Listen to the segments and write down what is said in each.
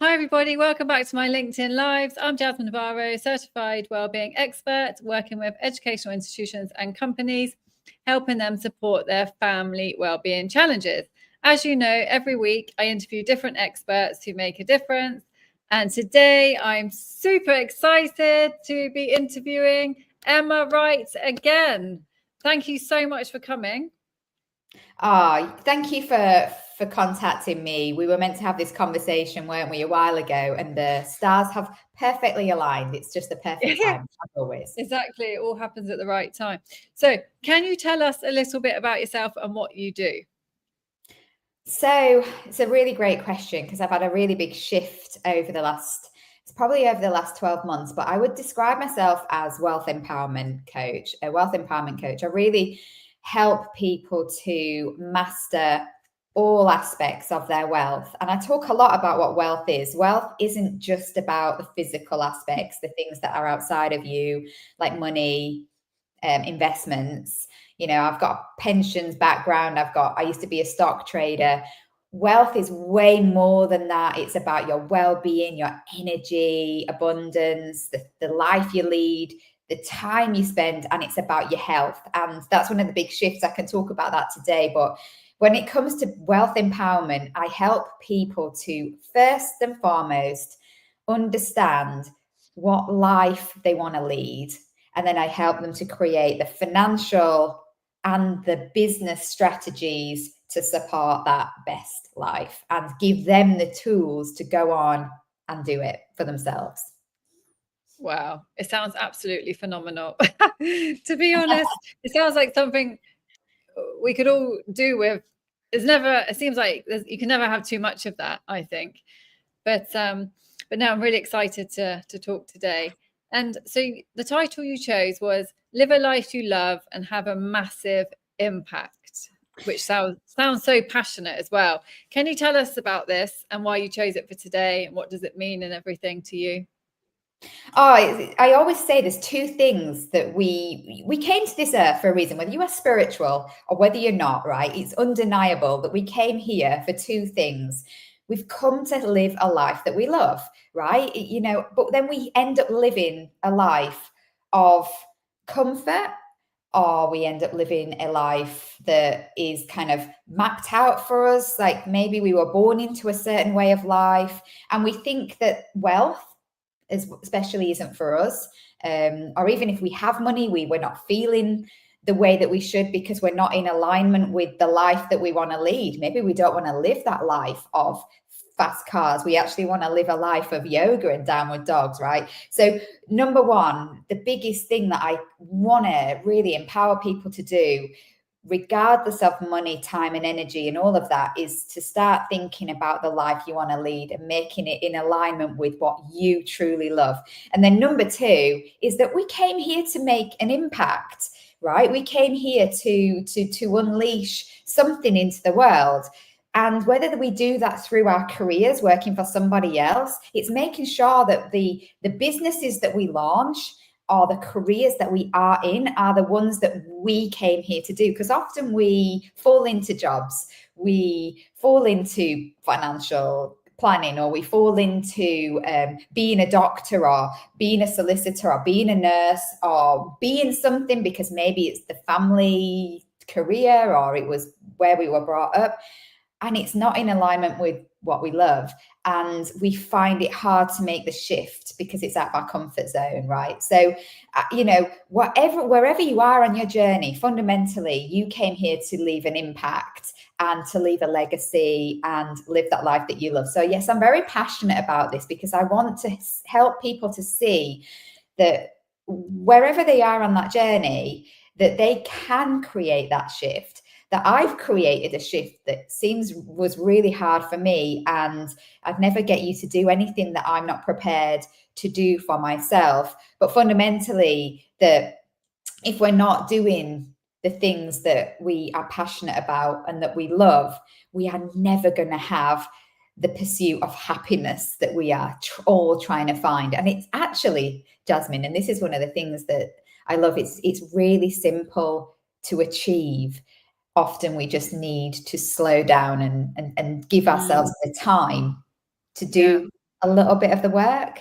Hi everybody, welcome back to my LinkedIn Lives. I'm Jasmine Navarro, certified wellbeing expert, working with educational institutions and companies, helping them support their family wellbeing challenges. As you know, every week I interview different experts who make a difference. And today I'm super excited to be interviewing Emma Wright again. Thank you so much for coming. Thank you for contacting me. We were meant to have this conversation, weren't we, a while ago, and the stars have perfectly aligned. It's just the perfect time, as always. Exactly. It all happens at the right time. So can you tell us a little bit about yourself and what you do? So it's a really great question because I've had a really big shift over the last 12 months, but I would describe myself as a wealth empowerment coach. I really help people to master all aspects of their wealth. And I talk a lot about what wealth is. Wealth isn't just about the physical aspects, the things that are outside of you, like money, investments. I've got a pensions background. I used to be a stock trader. Wealth is way more than that. It's about your well-being, your energy, abundance, the life you lead, the time you spend, and it's about your health. And that's one of the big shifts. I can talk about that today. But when it comes to wealth empowerment, I help people to first and foremost understand what life they want to lead. And then I help them to create the financial and the business strategies to support that best life and give them the tools to go on and do it for themselves. Wow, it sounds absolutely phenomenal. To be honest, it sounds like something we could all do with. It seems like you can never have too much of that, I think. But now I'm really excited to talk today. And so the title you chose was Live a Life You Love and Have a Massive Impact, which sounds so passionate as well. Can you tell us about this and why you chose it for today and what does it mean and everything to you? I always say there's two things that we came to this earth for a reason, whether you are spiritual or whether you're not, right? It's undeniable that we came here for two things. We've come to live a life that we love, right? But then we end up living a life of comfort, or we end up living a life that is kind of mapped out for us. Like maybe we were born into a certain way of life, and we think that wealth especially isn't for us. Or even if we have money, we're not feeling the way that we should because we're not in alignment with the life that we want to lead. Maybe we don't want to live that life of fast cars. We actually want to live a life of yoga and downward dogs, right? So number one, the biggest thing that I want to really empower people to do, regardless of money, time, and energy, and all of that, is to start thinking about the life you want to lead and making it in alignment with what you truly love. And then number two is that we came here to make an impact, right? We came here to unleash something into the world. And whether we do that through our careers, working for somebody else, it's making sure that the businesses that we launch or the careers that we are in are the ones that we came here to do. Because often we fall into jobs, we fall into financial planning, or we fall into being a doctor or being a solicitor or being a nurse or being something because maybe it's the family career or it was where we were brought up. And it's not in alignment with what we love. And we find it hard to make the shift because it's out of our comfort zone, right? So, wherever you are on your journey, fundamentally, you came here to leave an impact and to leave a legacy and live that life that you love. So yes, I'm very passionate about this because I want to help people to see that wherever they are on that journey, that they can create that shift. That I've created a shift that was really hard for me, and I'd never get you to do anything that I'm not prepared to do for myself. But fundamentally, that if we're not doing the things that we are passionate about and that we love, we are never going to have the pursuit of happiness that we are all trying to find. And it's actually, Jasmine, and this is one of the things that I love, it's really simple to achieve. Often we just need to slow down and give ourselves the time to do a little bit of the work.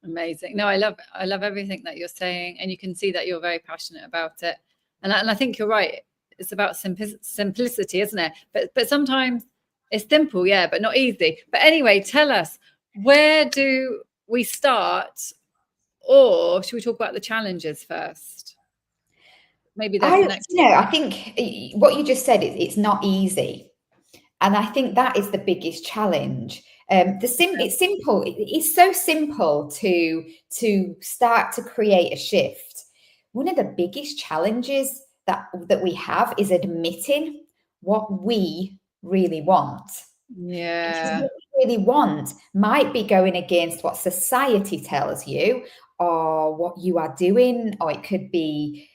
Amazing. No, I love everything that you're saying, and you can see that you're very passionate about it. And I think you're right. It's about simplicity, isn't it? But sometimes it's simple, yeah, but not easy. But anyway, tell us, where do we start, or should we talk about the challenges first? Maybe they're connected. I think what you just said is it's not easy, and I think that is the biggest challenge. It's simple. It's so simple to start to create a shift. One of the biggest challenges that we have is admitting what we really want. Yeah. What we really want might be going against what society tells you, or what you are doing, or it could be,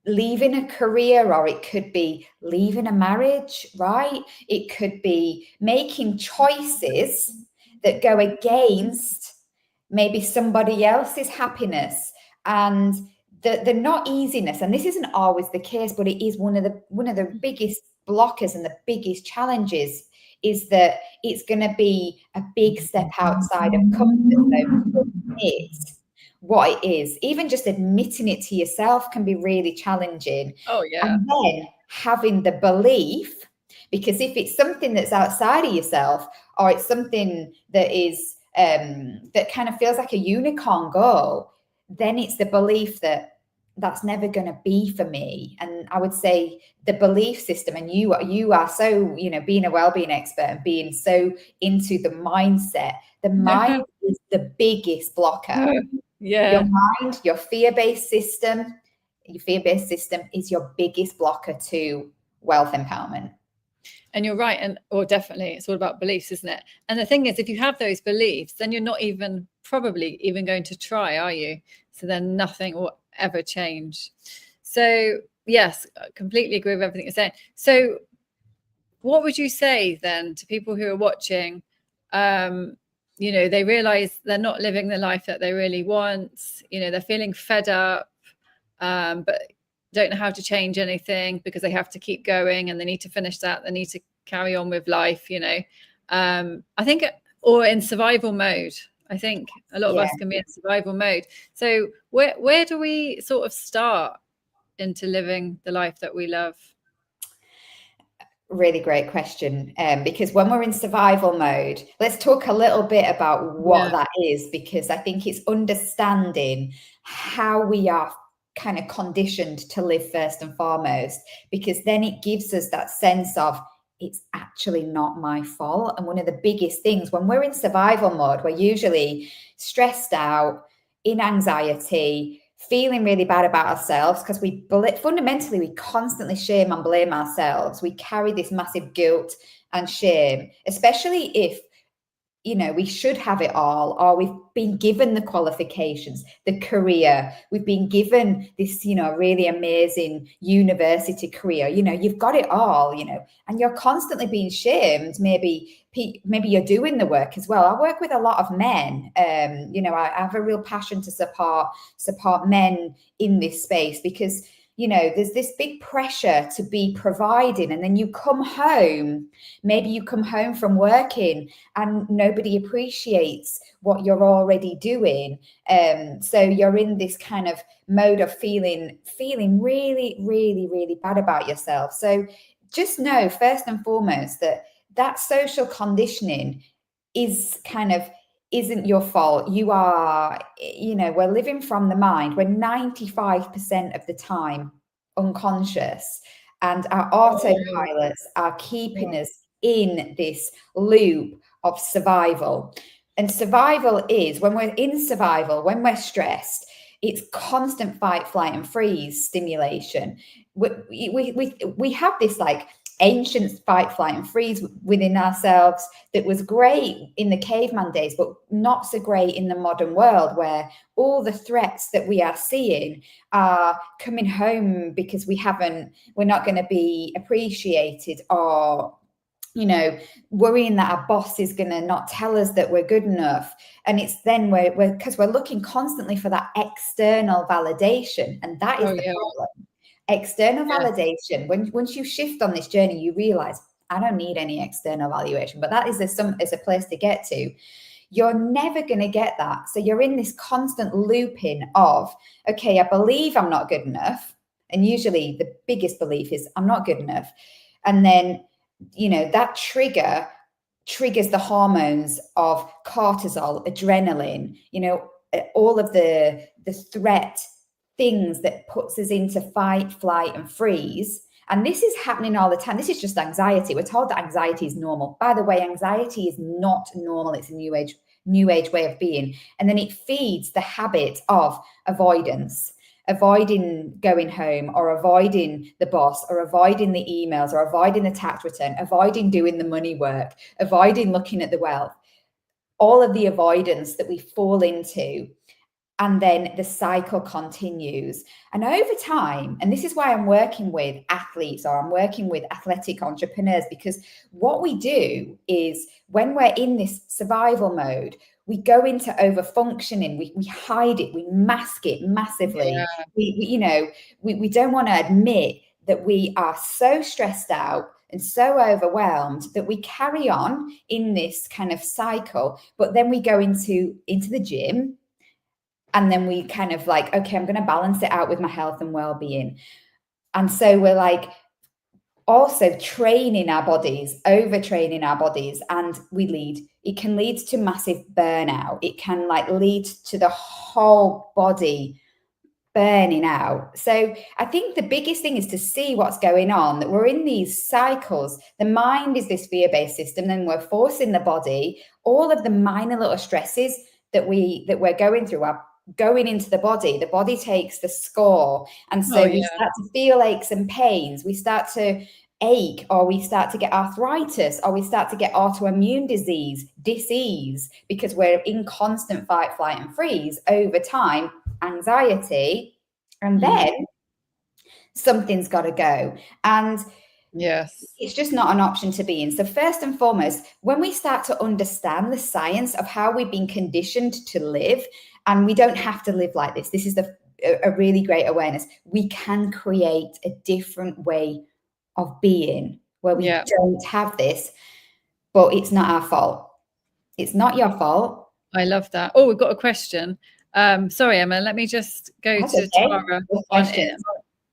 leaving a career, or it could be leaving a marriage, right? It could be making choices that go against maybe somebody else's happiness. And the not easiness, and this isn't always the case, but it is one of the biggest blockers and the biggest challenges, is that it's going to be a big step outside of comfort zone. It's what it is. Even just admitting it to yourself can be really challenging. Oh, yeah. And then having the belief, because if it's something that's outside of yourself, or it's something that is that kind of feels like a unicorn goal, then it's the belief that that's never going to be for me. And I would say the belief system, and you are so, being a well-being expert and being so into the mindset, the mind is the biggest blocker. Yeah. Your mind, your fear-based system is your biggest blocker to wealth empowerment. And you're right. Or definitely, it's all about beliefs, isn't it? And the thing is, if you have those beliefs, then you're not probably even going to try, are you? So then nothing will ever change. So yes, I completely agree with everything you're saying. So what would you say then to people who are watching? They realize they're not living the life that they really want. They're feeling fed up, but don't know how to change anything because they have to keep going, and they need to finish that. They need to carry on with life, I think, or in survival mode. I think a lot of us can be in survival mode. So where do we sort of start into living the life that we love? Really great question. Because when we're in survival mode, let's talk a little bit about what that is, because I think it's understanding how we are kind of conditioned to live first and foremost, because then it gives us that sense of it's actually not my fault. And one of the biggest things when we're in survival mode, we're usually stressed out, in anxiety, feeling really bad about ourselves, because fundamentally we constantly shame and blame ourselves. We carry this massive guilt and shame, especially if we should have it all, or we've been given the qualifications, the career, we've been given this, really amazing university career, you've got it all, and you're constantly being shamed. Maybe you're doing the work as well. I work with a lot of men. I have a real passion to support men in this space, because there's this big pressure to be providing, and then you come home, maybe you come home from working and nobody appreciates what you're already doing. So you're in this kind of mode of feeling really, really, really bad about yourself. So just know, first and foremost, that social conditioning isn't your fault. You are, we're living from the mind. We're 95% of the time unconscious, and our autopilots are keeping us in this loop of survival. And survival is, when we're in survival, when we're stressed, it's constant fight, flight, and freeze stimulation. We have this like ancient fight, flight, and freeze within ourselves that was great in the caveman days, but not so great in the modern world, where all the threats that we are seeing are coming home because we're not going to be appreciated, or worrying that our boss is going to not tell us that we're good enough. And it's then because we're looking constantly for that external validation, and that is the problem. External validation. Once you shift on this journey, you realize I don't need any external validation, but that is a place to get to. You're never going to get that. So you're in this constant looping of, okay, I believe I'm not good enough. And usually the biggest belief is I'm not good enough. And then, that triggers the hormones of cortisol, adrenaline, all of the threat things that puts us into fight, flight, and freeze. And this is happening all the time. This is just anxiety. We're told that anxiety is normal. By the way, anxiety is not normal. It's a new age way of being. And then it feeds the habit of avoidance, avoiding going home, or avoiding the boss, or avoiding the emails, or avoiding the tax return, avoiding doing the money work, avoiding looking at the wealth, all of the avoidance that we fall into. And then the cycle continues. And over time, and this is why I'm working with athletes, or I'm working with athletic entrepreneurs, because what we do is when we're in this survival mode, we go into over functioning, we hide it, we mask it massively. Yeah. We don't want to admit that we are so stressed out and so overwhelmed that we carry on in this kind of cycle. But then we go into the gym, and then we kind of like, okay, I'm going to balance it out with my health and well-being. And so we're like also training our bodies, overtraining our bodies, and it can lead to massive burnout. It can like lead to the whole body burning out. So I think the biggest thing is to see what's going on, that we're in these cycles. The mind is this fear-based system, then we're forcing the body. All of the minor little stresses that we're going through are going into the body takes the score. And so we start to feel aches and pains. We start to ache, or we start to get arthritis, or we start to get autoimmune disease, because we're in constant fight, flight, and freeze over time, anxiety, and then something's got to go. And yes, it's just not an option to be in. So first and foremost, when we start to understand the science of how we've been conditioned to live, and we don't have to live like this. This is a really great awareness. We can create a different way of being where we don't have this, but it's not our fault. It's not your fault. I love that. Oh, we've got a question. Sorry, Emma, let me just go That's to okay.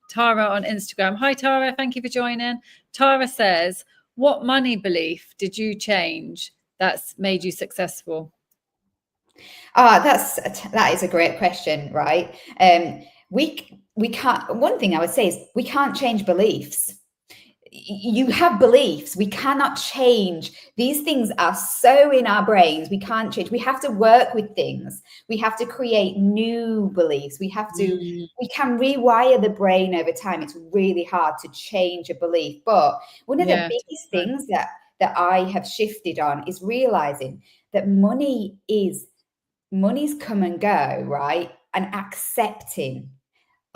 Tara on Instagram. Hi, Tara. Thank you for joining. Tara says, what money belief did you change that's made you successful? That is a great question, right? We can't, one thing I would say is we can't change beliefs. You have beliefs. We cannot change. These things are so in our brains. We can't change. We have to work with things. We have to create new beliefs. We can rewire the brain over time. It's really hard to change a belief. But one of the biggest things that I have shifted on is realizing that money's come and go, right? And accepting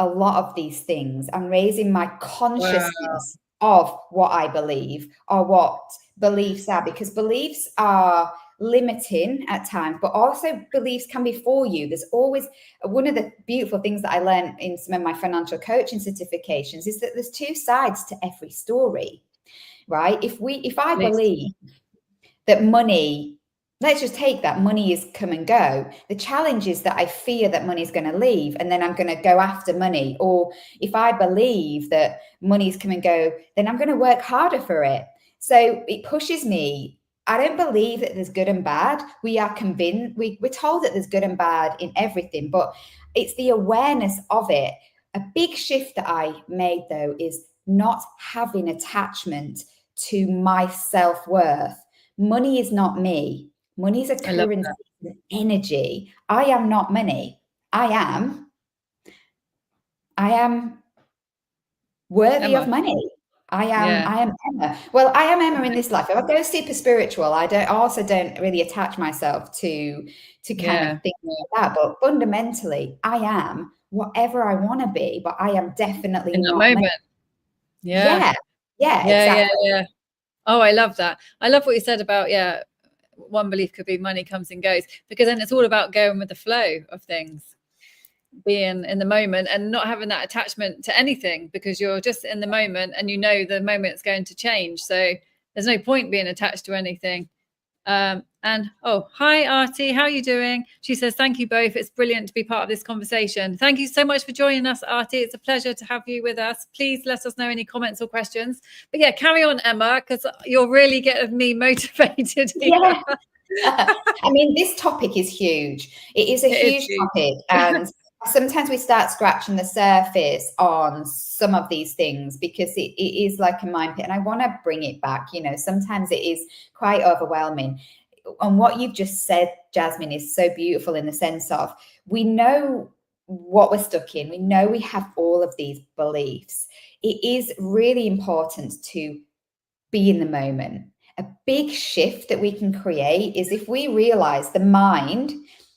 a lot of these things and raising my consciousness of what I believe, or what beliefs are, because beliefs are limiting at times, but also beliefs can be for you. There's always one of the beautiful things that I learned in some of my financial coaching certifications is that there's two sides to every story, right? If I believe that money, let's just take that money is come and go. The challenge is that I fear that money is going to leave, and then I'm going to go after money. Or if I believe that money is come and go, then I'm going to work harder for it. So it pushes me. I don't believe that there's good and bad. We are convinced, we're told that there's good and bad in everything, but it's the awareness of it. A big shift that I made, though, is not having attachment to my self-worth. Money is not me. Money is a currency, energy. I am not money. I am worthy Emma. of money. I am Emma. Well, I am Emma in this life. If I go super spiritual, I also don't really attach myself to kind of things like that. But fundamentally, I am whatever I want to be, but I am definitely In that not moment. money. Yeah, Exactly. Yeah. Oh, I love that. I love what you said about, one belief could be money comes and goes, because then it's all about going with the flow of things, being in the moment and not having that attachment to anything, because you're just in the moment and you know the moment's going to change. So there's no point being attached to anything. And oh, hi Artie, how are you doing? She says, thank you both. It's brilliant to be part of this conversation. Thank you so much for joining us, Artie. It's a pleasure to have you with us. Please let us know any comments or questions. But yeah, carry on, Emma, because you're really getting me motivated here. Yeah. I mean, this topic is huge. It is a huge topic, and sometimes we start scratching the surface on some of these things because it is like a mind pit, and I want to bring it back. You know, sometimes it is quite overwhelming. And what you've just said, Jasmine, is so beautiful in the sense of we know what we're stuck in. We know we have all of these beliefs. It is really important to be in the moment. A big shift that we can create is if we realize the mind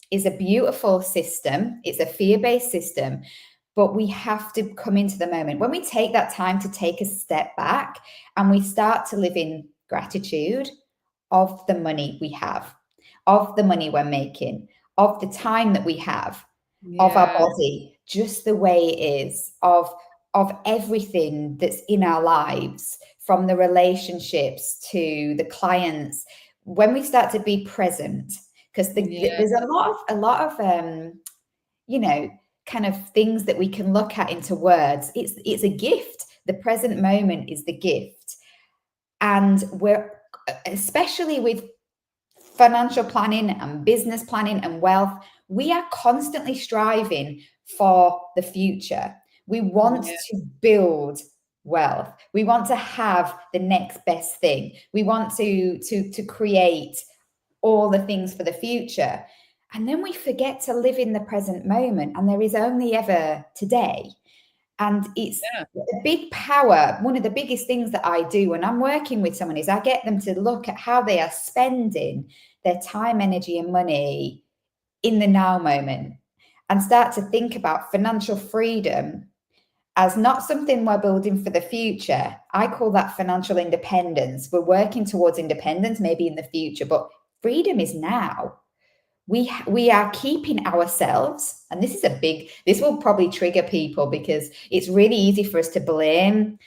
is a beautiful system, it's a fear-based system, but we have to come into the moment. When we take that time to take a step back and we start to live in gratitude of the money we have, of the money we're making, of the time that we have, of our body, just the way it is, of everything that's in our lives, from the relationships to the clients. When we start to be present, because there's a lot of you know, kind of things that we can look at into words. It's a gift. The present moment is the gift, and we're, especially with financial planning and business planning and wealth, we are constantly striving for the future. We want to build wealth. We want to have the next best thing. We want to create all the things for the future. And then we forget to live in the present moment. And there is only ever today. And it's a big power. One of the biggest things that I do when I'm working with someone is I get them to look at how they are spending their time, energy, and money in the now moment, and start to think about financial freedom as not something we're building for the future. I call that financial independence. We're working towards independence maybe in the future, but freedom is now. We are keeping ourselves, and this will probably trigger people because it's really easy for us to blame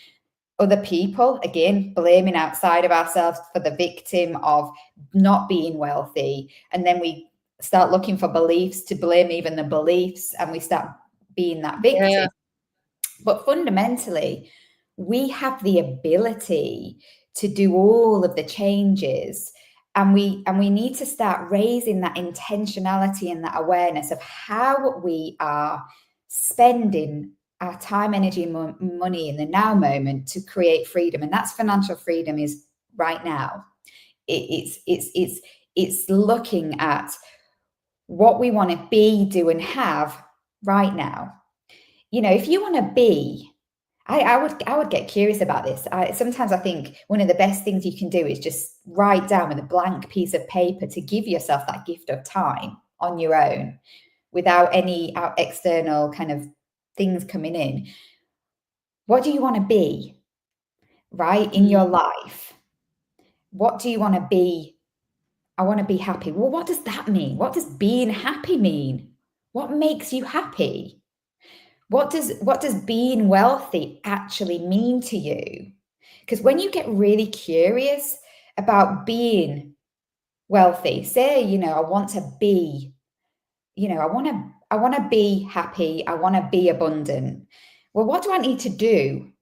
other people, again, blaming outside of ourselves for the victim of not being wealthy. And then we start looking for beliefs to blame even the beliefs, and we start being that victim. But fundamentally, we have the ability to do all of the changes. And we need to start raising that intentionality and that awareness of how we are spending our time, energy, and money in the now moment to create freedom. And that's financial freedom is right now. It's looking at what we want to be, do, and have right now. You know, if you want to be, I would get curious about this. Sometimes I think one of the best things you can do is just write down with a blank piece of paper to give yourself that gift of time on your own without any external kind of things coming in. What do you want to be, right, in your life? What do you want to be? I want to be happy. Well, what does that mean? What does being happy mean? What makes you happy? What does being wealthy actually mean to you? Because when you get really curious about being wealthy, say, you know, I want to be, you know, I want to be happy, I want to be abundant. Well, what do I need to do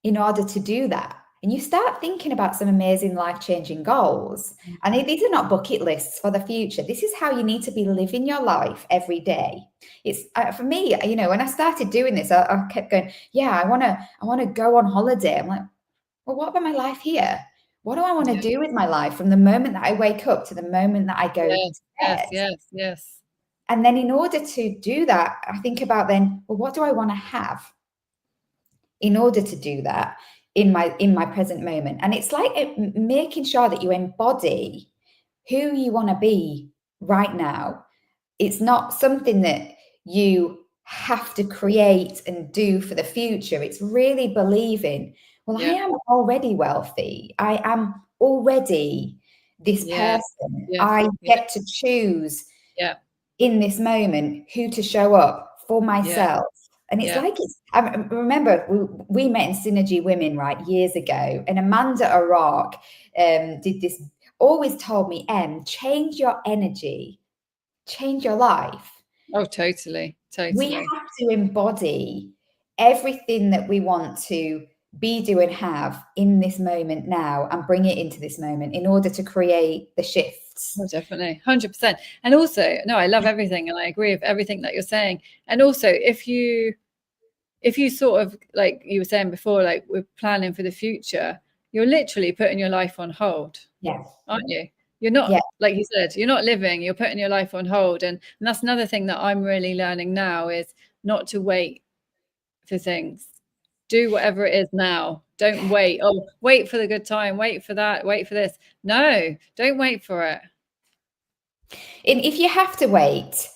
in order to do that? And you start thinking about some amazing life-changing goals. And these are not bucket lists for the future. This is how you need to be living your life every day. It's for me, you know, when I started doing this, I kept going, yeah, I want to go on holiday. I'm like, well, what about my life here? What do I want to do with my life from the moment that I wake up to the moment that I go to bed? Yes. And then in order to do that, I think about then, well, what do I want to have in order to do that in my present moment? And it's like making sure that you embody who you want to be right now. It's not something that you have to create and do for the future. It's really believing, well, I am already wealthy. I am already this person. I get to choose in this moment who to show up for myself. And it's like, I remember we met in Synergy Women, right, years ago, and Amanda O'Rourke did this, always told me, change your energy, change your life. Oh, totally. We have to embody everything that we want to be, do, and have in this moment now, and bring it into this moment in order to create the shifts. Oh, definitely. 100%. And also, no, I love everything, and I agree with everything that you're saying. And also, if you sort of, like you were saying before, like we're planning for the future, you're literally putting your life on hold. Yeah. Aren't you? You're not, like you said, you're not living, you're putting your life on hold. And that's another thing that I'm really learning now, is not to wait for things. Do whatever it is now. Don't wait. Oh, wait for the good time, wait for that, wait for this. No, don't wait for it. And if you have to wait,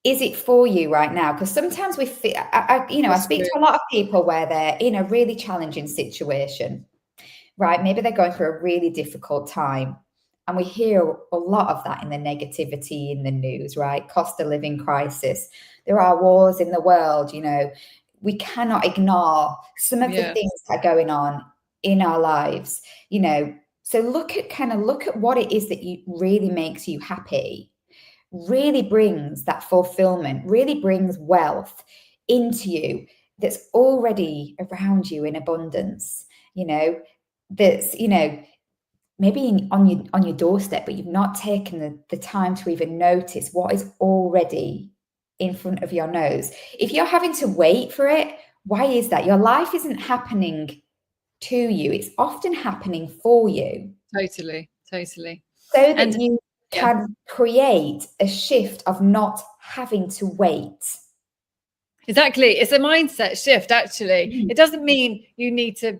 is it for you right now? Because sometimes we feel, I speak to a lot of people where they're in a really challenging situation, right? Maybe they're going through a really difficult time. And we hear a lot of that in the negativity in the news, right? Cost of living crisis. There are wars in the world, we cannot ignore some of the things that are going on in our lives, So look at what it is that really makes you happy, really brings that fulfillment, really brings wealth into you that's already around you in abundance, that's, maybe on your doorstep, but you've not taken the time to even notice what is already in front of your nose. If you're having to wait for it, why is that? Your life isn't happening to you. It's often happening for you. Totally. So that you can create a shift of not having to wait. Exactly. It's a mindset shift, actually. It doesn't mean you need to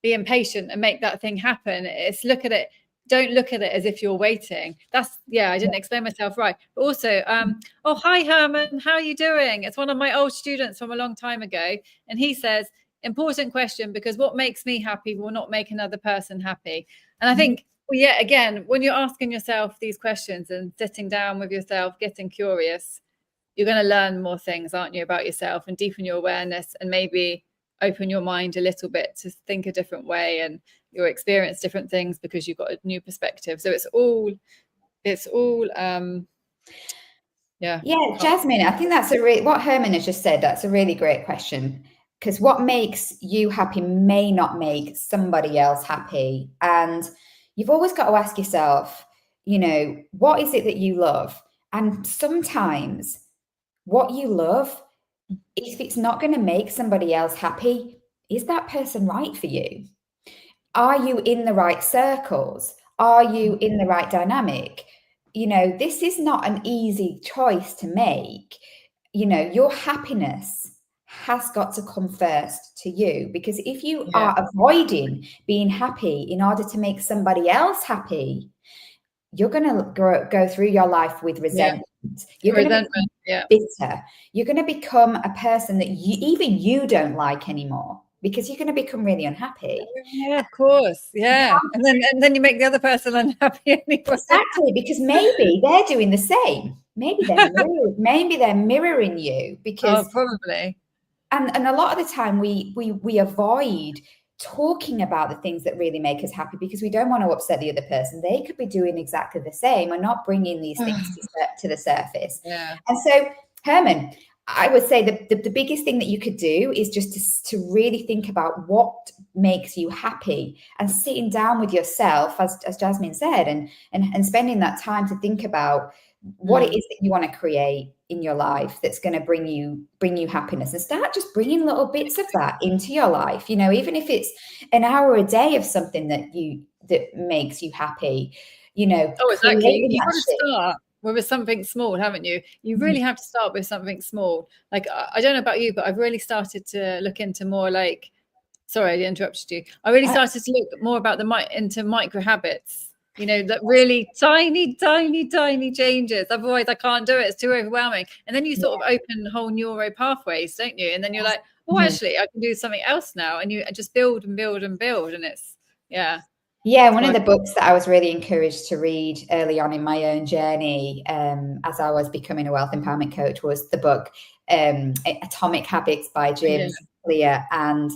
be impatient and make that thing happen. It's don't look at it as if you're waiting. I didn't explain myself right. But also, oh, hi, Herman. How are you doing? It's one of my old students from a long time ago. And he says, important question, because what makes me happy will not make another person happy. And I think, again, when you're asking yourself these questions and sitting down with yourself, getting curious, you're going to learn more things, aren't you, about yourself, and deepen your awareness, and maybe open your mind a little bit to think a different way, and you'll experience different things because you've got a new perspective. So it's all Jasmine, I think that's what Herman has just said, that's a really great question, because what makes you happy may not make somebody else happy. And you've always got to ask yourself, what is it that you love? And sometimes what you love, if it's not going to make somebody else happy, is that person right for you? Are you in the right circles? Are you in the right dynamic? This is not an easy choice to make. Your happiness has got to come first to you, because if you are avoiding being happy in order to make somebody else happy, you're going to go through your life with resentment. You're going to be bitter. You're going to become a person that you don't like anymore, because you're going to become really unhappy. Yeah, of course. Yeah. And then you make the other person unhappy anyway. Exactly, because maybe they're doing the same. Maybe they're mirroring you, because probably. And a lot of the time we avoid talking about the things that really make us happy, because we don't want to upset the other person. They could be doing exactly the same and not bringing these things to the surface. And so, Herman, I would say the biggest thing that you could do is just to really think about what makes you happy, and sitting down with yourself, as Jasmine said, and spending that time to think about what it is that you want to create in your life that's going to bring you happiness, and start just bringing little bits of that into your life. Even if it's an hour a day of something that makes you happy, exactly. You've got to start with something small, haven't you? You really have to start with something small. Like, I don't know about you, but I've really started to look into more, like, sorry, I interrupted you. I really started to look more about into micro habits, that really tiny changes. Otherwise I can't do it. It's too overwhelming. And then you sort of open whole neuro pathways, don't you? And then you're like, oh, actually, I can do something else now. And you just build and build and build. And it's, Yeah, one of the books that I was really encouraged to read early on in my own journey, as I was becoming a wealth empowerment coach, was the book Atomic Habits by James Clear. And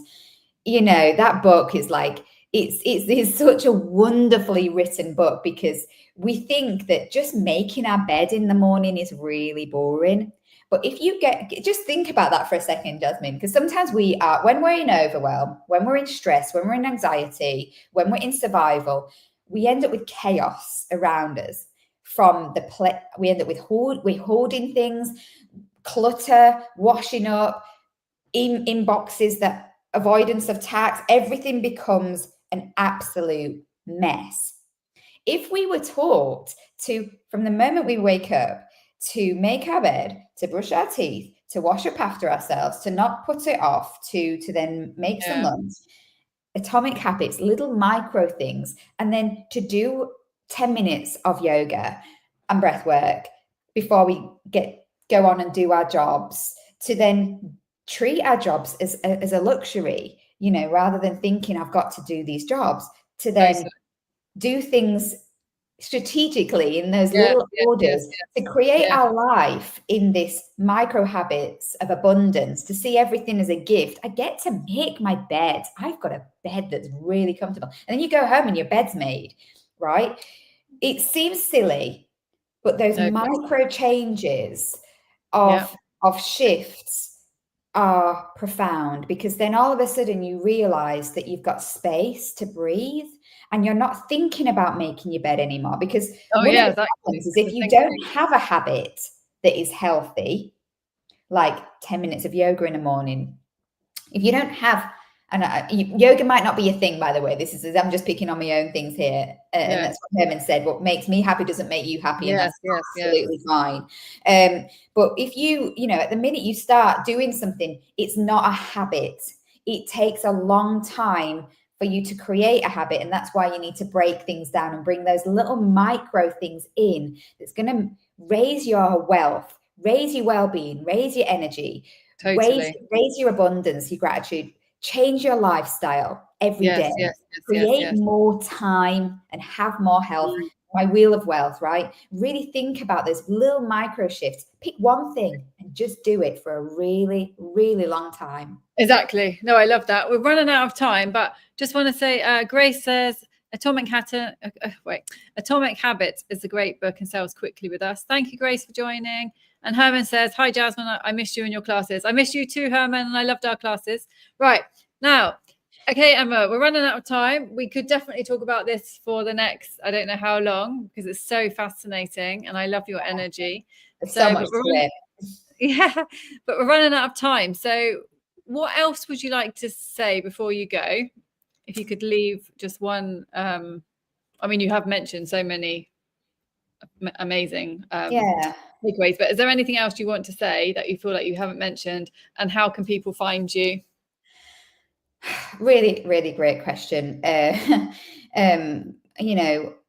that book is like, it's such a wonderfully written book, because we think that just making our bed in the morning is really boring. But if you just think about that for a second, Jasmine, because sometimes we are, when we're in overwhelm, when we're in stress, when we're in anxiety, when we're in survival, we end up with chaos around us. We end up with hoarding things, clutter, washing up, in boxes, that avoidance of tax, everything becomes an absolute mess. If we were taught to, from the moment we wake up, to make our bed, to brush our teeth, to wash up after ourselves, to not put it off, to then make some lunch, atomic habits, little micro things, and then to do 10 minutes of yoga and breath work before we go on and do our jobs, to then treat our jobs as a luxury, rather than thinking I've got to do these jobs, to then do things strategically in those little orders, to create our life in this micro habits of abundance, to see everything as a gift. I get to make my bed. I've got a bed that's really comfortable. And then you go home and your bed's made, right? It seems silly, but those micro changes of shifts are profound, because then all of a sudden you realize that you've got space to breathe, and you're not thinking about making your bed anymore. Because one of the problems is, if you don't have a habit that is healthy, like 10 minutes of yoga in the morning, if you don't have, and yoga might not be a thing, by the way, I'm just picking on my own things here, and that's what Herman said, what makes me happy doesn't make you happy, and that's absolutely fine. But if you at the minute you start doing something, it's not a habit. It takes a long time for you to create a habit, and that's why you need to break things down and bring those little micro things in that's going to raise your wealth, raise your well-being, raise your energy, raise your abundance, your gratitude, change your lifestyle every day, create more time and have more health. My wheel of wealth, right? Really think about those little micro shifts. Pick one thing and just do it for a really, really long time. Exactly. No, I love that. We're running out of time, but just want to say, Grace says, Atomic Habits is a great book and sells quickly with us. Thank you, Grace, for joining. And Herman says, hi, Jasmine, I missed you in your classes. I missed you too, Herman, and I loved our classes. Right. Now, okay, Emma, we're running out of time. We could definitely talk about this for the next, I don't know how long, because it's so fascinating and I love your energy. There's so much to it. Yeah, but we're running out of time. So what else would you like to say before you go? If you could leave just one, I mean, you have mentioned so many amazing takeaways, but is there anything else you want to say that you feel like you haven't mentioned, and how can people find you? Really, really great question. I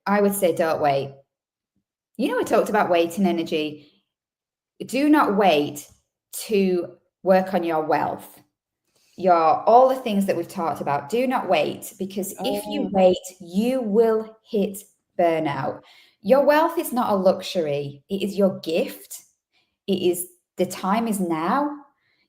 would say don't wait. We talked about weight and energy. Do not wait to work on your wealth. All the things that we've talked about. Do not wait, because if you wait, you will hit burnout. Your wealth is not a luxury. It is your gift. The time is now.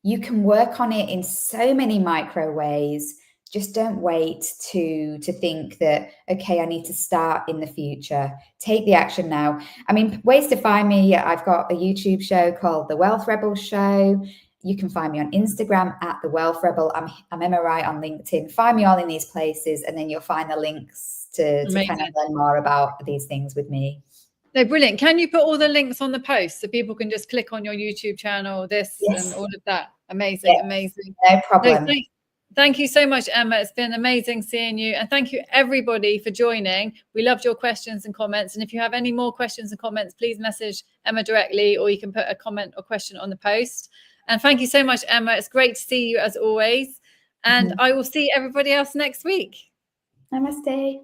You can work on it in so many micro ways. Just don't wait to think that, okay, I need to start in the future. Take the action now. I mean, ways to find me. I've got a YouTube show called The Wealth Rebel Show. You can find me on Instagram at The Wealth Rebel. I'm Emma Wright on LinkedIn. Find me all in these places, and then you'll find the links to kind of learn more about these things with me. No, brilliant. Can you put all the links on the post so people can just click on your YouTube channel, and all of that? Amazing, amazing. No problem. No, thank you so much, Emma. It's been amazing seeing you. And thank you, everybody, for joining. We loved your questions and comments. And if you have any more questions and comments, please message Emma directly, or you can put a comment or question on the post. And thank you so much, Emma. It's great to see you as always. And I will see everybody else next week. Namaste.